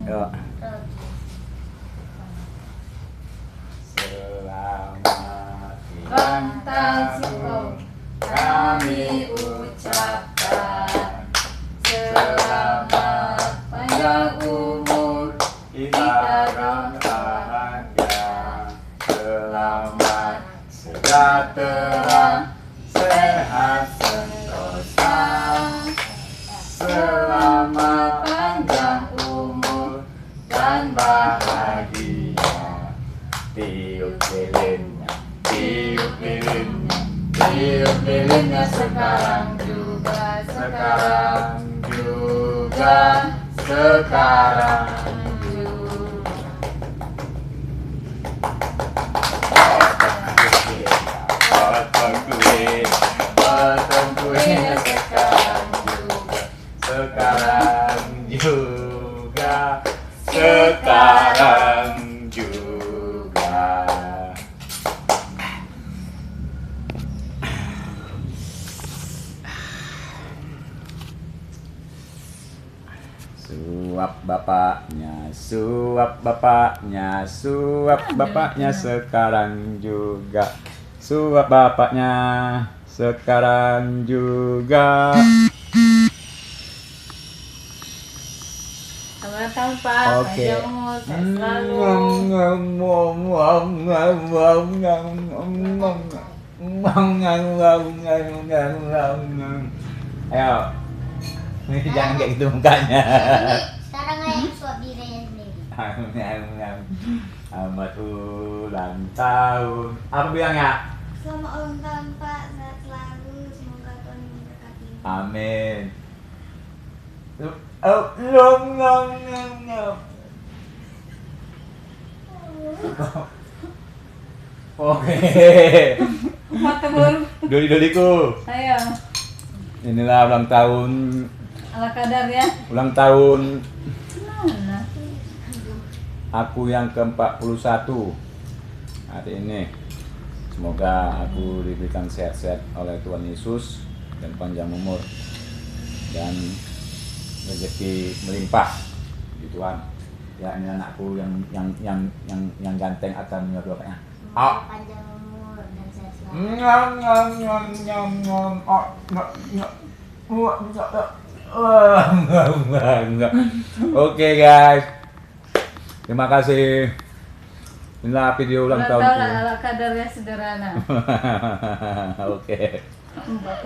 Yuk. Selamat ulang tahun kami ucapkan. Selamat panjang umur kita bahagia. Selamat sejahtera, sehat sentosa. Selamat panjang umur dan bahagia. Tiup lilinnya, tiup lilinnya, tiup lilinnya sekarang juga, sekarang juga, sekarang juga. Potong kue, potong kuenya sekarang juga, sekarang juga, sekarang juga. Suap bapaknya, suap bapaknya, suap bapaknya sekarang juga. Suap bapaknya sekarang juga. Selamat tahun Pak, Oke. panjang umur, sehat selalu. Ayo, ini jangan kayak gitu mukanya. Sekarang ayo suap dirinya sendiri. Selamat ulang tahun. Apa bilangnya? Selamat ulang tahun Pak, sehat selalu. Semoga Tuhan memberkati. Amin. Oke. Mata baru. Doli-doliku. Ayo, Inilah ulang tahun, ala kadar ya. ulang tahun Mana? aku yang ke-41 hari ini. Semoga aku diberikan sehat-sehat oleh Tuhan Yesus dan panjang umur dan rezeki melimpah di Tuhan. Ya, ini anakku yang ganteng akan menyodornya. Semoga panjang umur dan sehat selalu. Oke guys, terima kasih. Inilah video ulang Ulang tahun tahunku. ala kadarnya sederhana. Oke. 41.